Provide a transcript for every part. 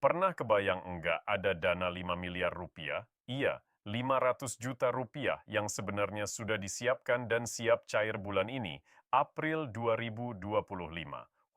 Pernah kebayang enggak ada dana 5 miliar rupiah? Iya, 500 juta rupiah yang sebenarnya sudah disiapkan dan siap cair bulan ini, April 2025.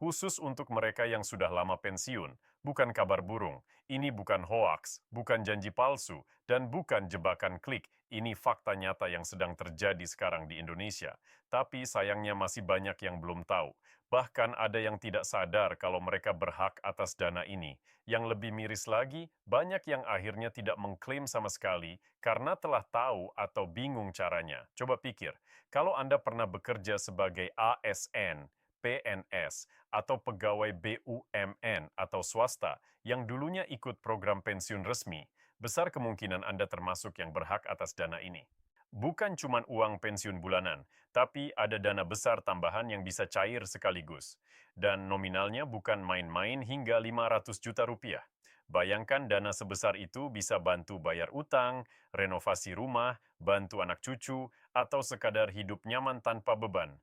Khusus untuk mereka yang sudah lama pensiun, bukan kabar burung. Ini bukan hoaks, bukan janji palsu, dan bukan jebakan klik. Ini fakta nyata yang sedang terjadi sekarang di Indonesia. Tapi sayangnya masih banyak yang belum tahu. Bahkan ada yang tidak sadar kalau mereka berhak atas dana ini. Yang lebih miris lagi, banyak yang akhirnya tidak mengklaim sama sekali karena telah tahu atau bingung caranya. Coba pikir, kalau Anda pernah bekerja sebagai ASN, PNS, atau pegawai BUMN atau swasta yang dulunya ikut program pensiun resmi, besar kemungkinan Anda termasuk yang berhak atas dana ini. Bukan cuma uang pensiun bulanan, tapi ada dana besar tambahan yang bisa cair sekaligus. Dan nominalnya bukan main-main hingga 500 juta rupiah. Bayangkan dana sebesar itu bisa bantu bayar utang, renovasi rumah, bantu anak cucu, atau sekadar hidup nyaman tanpa beban.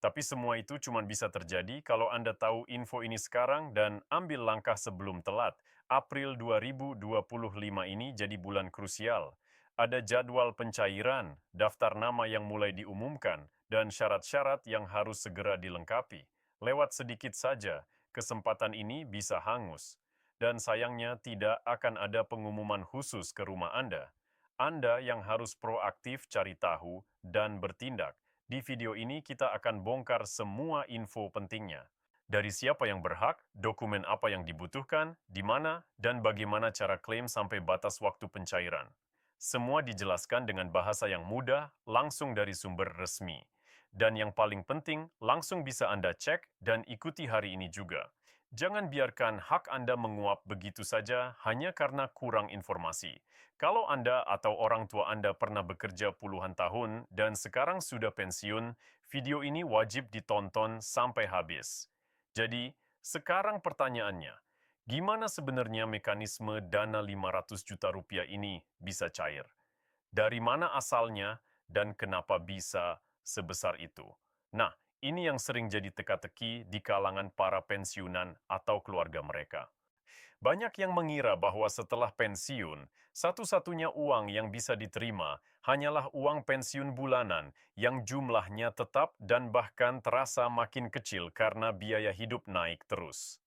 Tapi semua itu cuma bisa terjadi kalau Anda tahu info ini sekarang dan ambil langkah sebelum telat. April 2025 ini jadi bulan krusial. Ada jadwal pencairan, daftar nama yang mulai diumumkan, dan syarat-syarat yang harus segera dilengkapi. Lewat sedikit saja, kesempatan ini bisa hangus. Dan sayangnya tidak akan ada pengumuman khusus ke rumah Anda. Anda yang harus proaktif cari tahu dan bertindak. Di video ini kita akan bongkar semua info pentingnya. Dari siapa yang berhak, dokumen apa yang dibutuhkan, di mana, dan bagaimana cara klaim sampai batas waktu pencairan. Semua dijelaskan dengan bahasa yang mudah, langsung dari sumber resmi. Dan yang paling penting, langsung bisa Anda cek dan ikuti hari ini juga. Jangan biarkan hak Anda menguap begitu saja hanya karena kurang informasi. Kalau Anda atau orang tua Anda pernah bekerja puluhan tahun dan sekarang sudah pensiun, video ini wajib ditonton sampai habis. Jadi, sekarang pertanyaannya, gimana sebenarnya mekanisme dana 500 juta rupiah ini bisa cair? Dari mana asalnya dan kenapa bisa sebesar itu? Nah, ini yang sering jadi teka-teki di kalangan para pensiunan atau keluarga mereka. Banyak yang mengira bahwa setelah pensiun, satu-satunya uang yang bisa diterima hanyalah uang pensiun bulanan yang jumlahnya tetap dan bahkan terasa makin kecil karena biaya hidup naik terus.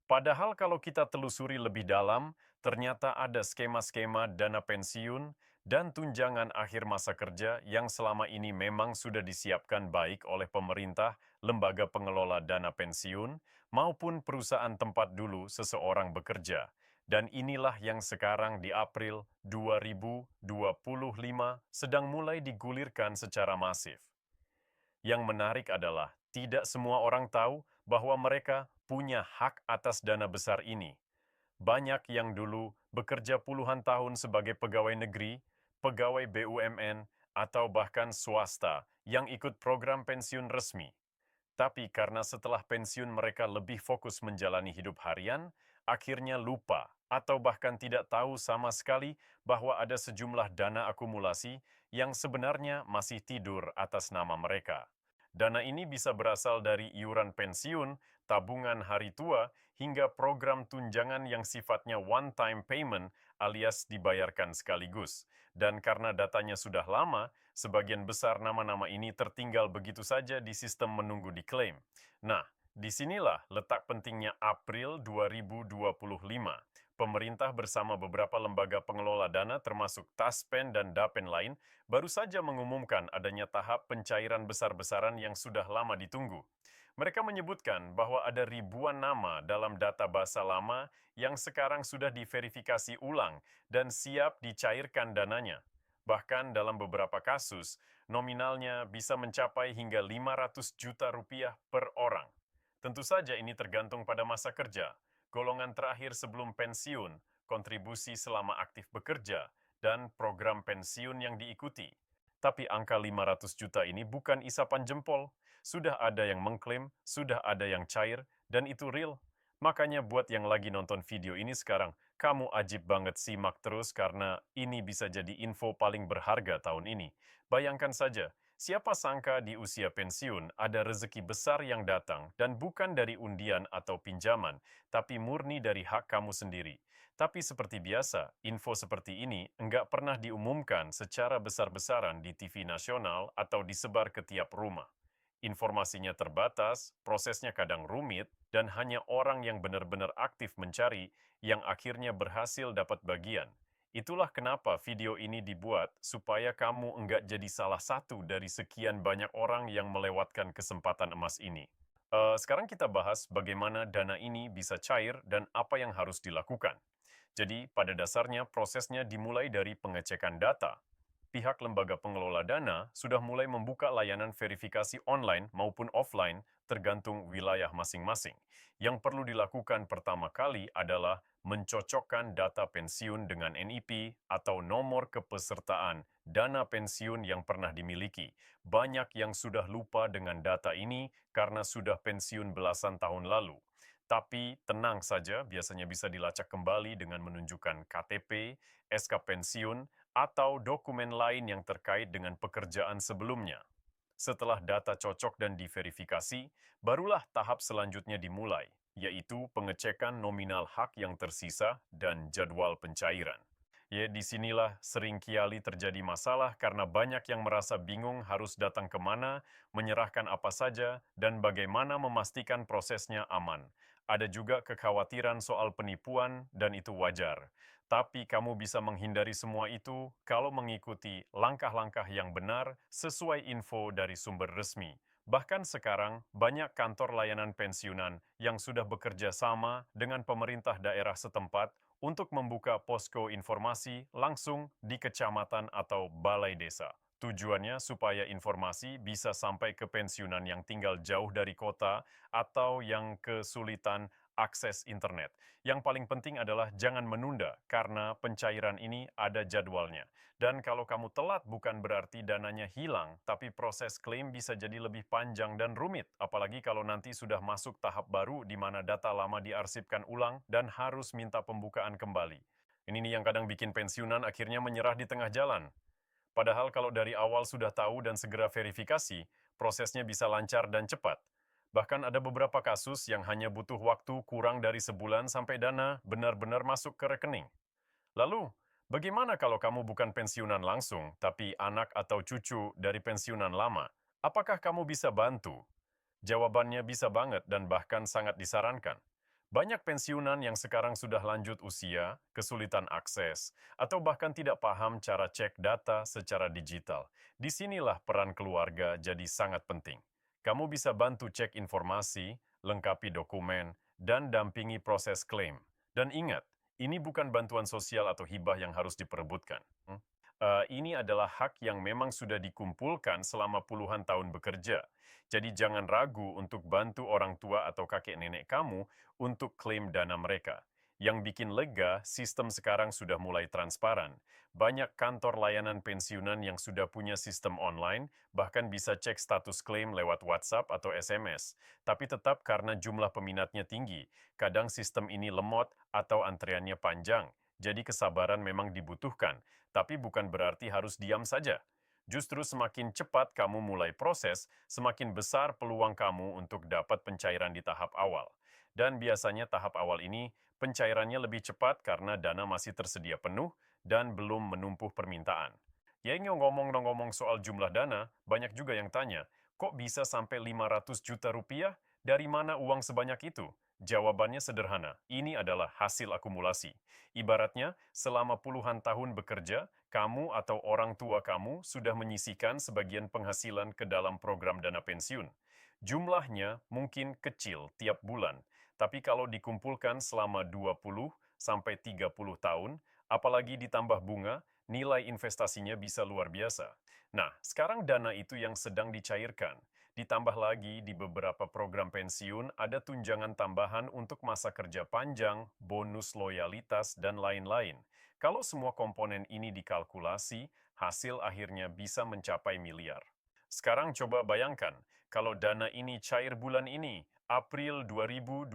Padahal kalau kita telusuri lebih dalam, ternyata ada skema-skema dana pensiun dan tunjangan akhir masa kerja yang selama ini memang sudah disiapkan baik oleh pemerintah, lembaga pengelola dana pensiun, maupun perusahaan tempat dulu seseorang bekerja. Dan inilah yang sekarang di April 2025 sedang mulai digulirkan secara masif. Yang menarik adalah tidak semua orang tahu bahwa mereka punya hak atas dana besar ini. Banyak yang dulu bekerja puluhan tahun sebagai pegawai negeri, pegawai BUMN, atau bahkan swasta yang ikut program pensiun resmi. Tapi karena setelah pensiun mereka lebih fokus menjalani hidup harian, akhirnya lupa atau bahkan tidak tahu sama sekali bahwa ada sejumlah dana akumulasi yang sebenarnya masih tidur atas nama mereka. Dana ini bisa berasal dari iuran pensiun, tabungan hari tua, hingga program tunjangan yang sifatnya one-time payment alias dibayarkan sekaligus. Dan karena datanya sudah lama, sebagian besar nama-nama ini tertinggal begitu saja di sistem menunggu diklaim. Nah, disinilah letak pentingnya April 2025. Pemerintah bersama beberapa lembaga pengelola dana termasuk Taspen dan Dapen lain baru saja mengumumkan adanya tahap pencairan besar-besaran yang sudah lama ditunggu. Mereka menyebutkan bahwa ada ribuan nama dalam data basa lama yang sekarang sudah diverifikasi ulang dan siap dicairkan dananya. Bahkan dalam beberapa kasus, nominalnya bisa mencapai hingga 500 juta rupiah per orang. Tentu saja ini tergantung pada masa kerja, golongan terakhir sebelum pensiun, kontribusi selama aktif bekerja, dan program pensiun yang diikuti. Tapi angka 500 juta ini bukan isapan jempol. Sudah ada yang mengklaim, sudah ada yang cair, dan itu real. Makanya buat yang lagi nonton video ini sekarang, kamu ajib banget simak terus karena ini bisa jadi info paling berharga tahun ini. Bayangkan saja, Siapa sangka di usia pensiun ada rezeki besar yang datang dan bukan dari undian atau pinjaman, tapi murni dari hak kamu sendiri. Tapi seperti biasa, info seperti ini enggak pernah diumumkan secara besar-besaran di TV nasional atau disebar ke tiap rumah. Informasinya terbatas, prosesnya kadang rumit, dan hanya orang yang benar-benar aktif mencari yang akhirnya berhasil dapat bagian. Itulah kenapa video ini dibuat supaya kamu enggak jadi salah satu dari sekian banyak orang yang melewatkan kesempatan emas ini. Sekarang kita bahas bagaimana dana ini bisa cair dan apa yang harus dilakukan. Jadi, pada dasarnya prosesnya dimulai dari pengecekan data. Pihak lembaga pengelola dana sudah mulai membuka layanan verifikasi online maupun offline tergantung wilayah masing-masing. Yang perlu dilakukan pertama kali adalah mencocokkan data pensiun dengan NIP atau nomor kepesertaan dana pensiun yang pernah dimiliki. Banyak yang sudah lupa dengan data ini karena sudah pensiun belasan tahun lalu. Tapi tenang saja, biasanya bisa dilacak kembali dengan menunjukkan KTP, SK pensiun, atau dokumen lain yang terkait dengan pekerjaan sebelumnya. Setelah data cocok dan diverifikasi, barulah tahap selanjutnya dimulai, yaitu pengecekan nominal hak yang tersisa dan jadwal pencairan. Ya, disinilah sering kali terjadi masalah karena banyak yang merasa bingung harus datang kemana, menyerahkan apa saja, dan bagaimana memastikan prosesnya aman. Ada juga kekhawatiran soal penipuan, dan itu wajar. Tapi kamu bisa menghindari semua itu kalau mengikuti langkah-langkah yang benar sesuai info dari sumber resmi. Bahkan sekarang, banyak kantor layanan pensiunan yang sudah bekerja sama dengan pemerintah daerah setempat untuk membuka posko informasi langsung di kecamatan atau balai desa. Tujuannya supaya informasi bisa sampai ke pensiunan yang tinggal jauh dari kota atau yang kesulitan akses internet. Yang paling penting adalah jangan menunda karena pencairan ini ada jadwalnya. Dan kalau kamu telat bukan berarti dananya hilang, tapi proses klaim bisa jadi lebih panjang dan rumit, apalagi kalau nanti sudah masuk tahap baru di mana data lama diarsipkan ulang dan harus minta pembukaan kembali. Ini nih yang kadang bikin pensiunan akhirnya menyerah di tengah jalan. Padahal kalau dari awal sudah tahu dan segera verifikasi, prosesnya bisa lancar dan cepat. Bahkan ada beberapa kasus yang hanya butuh waktu kurang dari sebulan sampai dana benar-benar masuk ke rekening. Lalu, bagaimana kalau kamu bukan pensiunan langsung, tapi anak atau cucu dari pensiunan lama? Apakah kamu bisa bantu? Jawabannya bisa banget dan bahkan sangat disarankan. Banyak pensiunan yang sekarang sudah lanjut usia, kesulitan akses, atau bahkan tidak paham cara cek data secara digital. Disinilah peran keluarga jadi sangat penting. Kamu bisa bantu cek informasi, lengkapi dokumen, dan dampingi proses klaim. Dan ingat, ini bukan bantuan sosial atau hibah yang harus diperebutkan. Ini adalah hak yang memang sudah dikumpulkan selama puluhan tahun bekerja. Jadi jangan ragu untuk bantu orang tua atau kakek nenek kamu untuk klaim dana mereka. Yang bikin lega, sistem sekarang sudah mulai transparan. Banyak kantor layanan pensiunan yang sudah punya sistem online, bahkan bisa cek status klaim lewat WhatsApp atau SMS. Tapi tetap karena jumlah peminatnya tinggi, kadang sistem ini lemot atau antreannya panjang. Jadi kesabaran memang dibutuhkan, tapi bukan berarti harus diam saja. Justru semakin cepat kamu mulai proses, semakin besar peluang kamu untuk dapat pencairan di tahap awal. Dan biasanya tahap awal ini, pencairannya lebih cepat karena dana masih tersedia penuh dan belum menumpuh permintaan. Ya ngomong-ngomong soal jumlah dana, banyak juga yang tanya, kok bisa sampai 500 juta rupiah? Dari mana uang sebanyak itu? Jawabannya sederhana, ini adalah hasil akumulasi. Ibaratnya, selama puluhan tahun bekerja, kamu atau orang tua kamu sudah menyisihkan sebagian penghasilan ke dalam program dana pensiun. Jumlahnya mungkin kecil tiap bulan, tapi kalau dikumpulkan selama 20 sampai 30 tahun, apalagi ditambah bunga, nilai investasinya bisa luar biasa. Nah, sekarang dana itu yang sedang dicairkan. Ditambah lagi di beberapa program pensiun ada tunjangan tambahan untuk masa kerja panjang, bonus loyalitas, dan lain-lain. Kalau semua komponen ini dikalkulasi, hasil akhirnya bisa mencapai miliar. Sekarang coba bayangkan, kalau dana ini cair bulan ini, April 2025,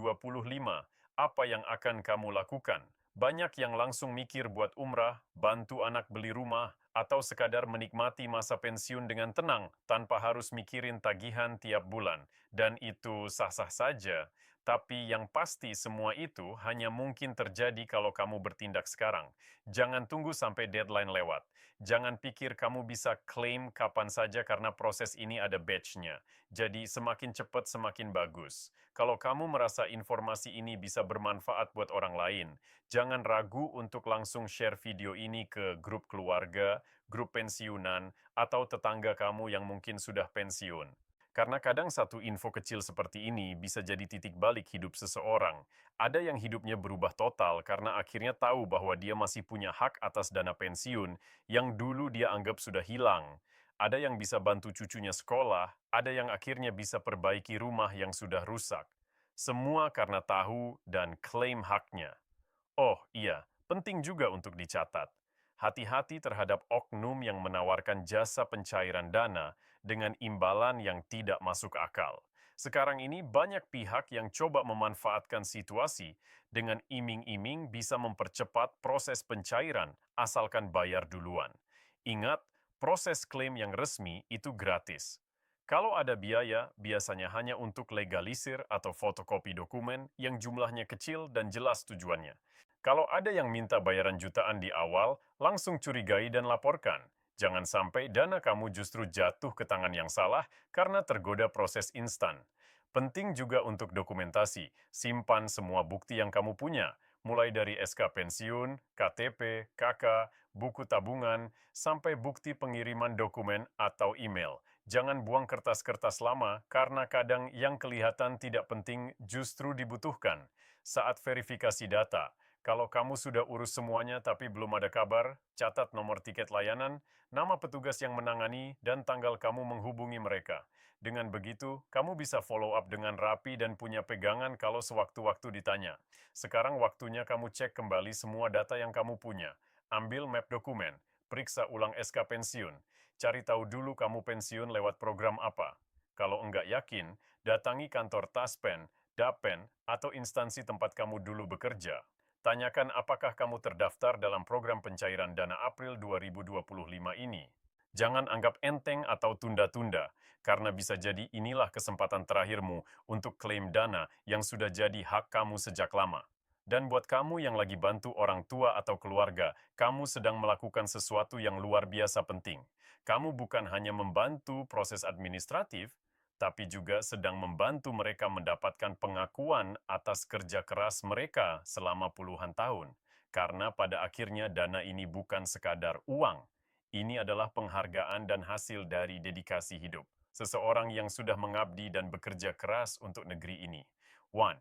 apa yang akan kamu lakukan? Banyak yang langsung mikir buat umrah, bantu anak beli rumah, atau sekadar menikmati masa pensiun dengan tenang tanpa harus mikirin tagihan tiap bulan. Dan itu sah-sah saja, tapi yang pasti semua itu hanya mungkin terjadi kalau kamu bertindak sekarang. Jangan tunggu sampai deadline lewat. Jangan pikir kamu bisa klaim kapan saja karena proses ini ada batch-nya. Jadi semakin cepat semakin bagus. Kalau kamu merasa informasi ini bisa bermanfaat buat orang lain, jangan ragu untuk langsung share video ini ke grup keluarga, grup pensiunan, atau tetangga kamu yang mungkin sudah pensiun. Karena kadang satu info kecil seperti ini bisa jadi titik balik hidup seseorang. Ada yang hidupnya berubah total karena akhirnya tahu bahwa dia masih punya hak atas dana pensiun yang dulu dia anggap sudah hilang. Ada yang bisa bantu cucunya sekolah, ada yang akhirnya bisa perbaiki rumah yang sudah rusak. Semua karena tahu dan klaim haknya. Oh iya, penting juga untuk dicatat. Hati-hati terhadap oknum yang menawarkan jasa pencairan dana dengan imbalan yang tidak masuk akal. Sekarang ini banyak pihak yang coba memanfaatkan situasi dengan iming-iming bisa mempercepat proses pencairan asalkan bayar duluan. Ingat, proses klaim yang resmi itu gratis. Kalau ada biaya, biasanya hanya untuk legalisir atau fotokopi dokumen yang jumlahnya kecil dan jelas tujuannya. Kalau ada yang minta bayaran jutaan di awal, langsung curigai dan laporkan. Jangan sampai dana kamu justru jatuh ke tangan yang salah karena tergoda proses instan. Penting juga untuk dokumentasi, simpan semua bukti yang kamu punya, mulai dari SK pensiun, KTP, KK, buku tabungan, sampai bukti pengiriman dokumen atau email. Jangan buang kertas-kertas lama karena kadang yang kelihatan tidak penting justru dibutuhkan. Saat verifikasi data, kalau kamu sudah urus semuanya tapi belum ada kabar, catat nomor tiket layanan, nama petugas yang menangani, dan tanggal kamu menghubungi mereka. Dengan begitu, kamu bisa follow up dengan rapi dan punya pegangan kalau sewaktu-waktu ditanya. Sekarang waktunya kamu cek kembali semua data yang kamu punya. Ambil map dokumen, periksa ulang SK pensiun, cari tahu dulu kamu pensiun lewat program apa. Kalau enggak yakin, datangi kantor Taspen, Dapen, atau instansi tempat kamu dulu bekerja. Tanyakan apakah kamu terdaftar dalam program pencairan dana April 2025 ini. Jangan anggap enteng atau tunda-tunda, karena bisa jadi inilah kesempatan terakhirmu untuk klaim dana yang sudah jadi hak kamu sejak lama. Dan buat kamu yang lagi bantu orang tua atau keluarga, kamu sedang melakukan sesuatu yang luar biasa penting. Kamu bukan hanya membantu proses administratif, tapi juga sedang membantu mereka mendapatkan pengakuan atas kerja keras mereka selama puluhan tahun. Karena pada akhirnya dana ini bukan sekadar uang. Ini adalah penghargaan dan hasil dari dedikasi hidup. Seseorang yang sudah mengabdi dan bekerja keras untuk negeri ini. 1.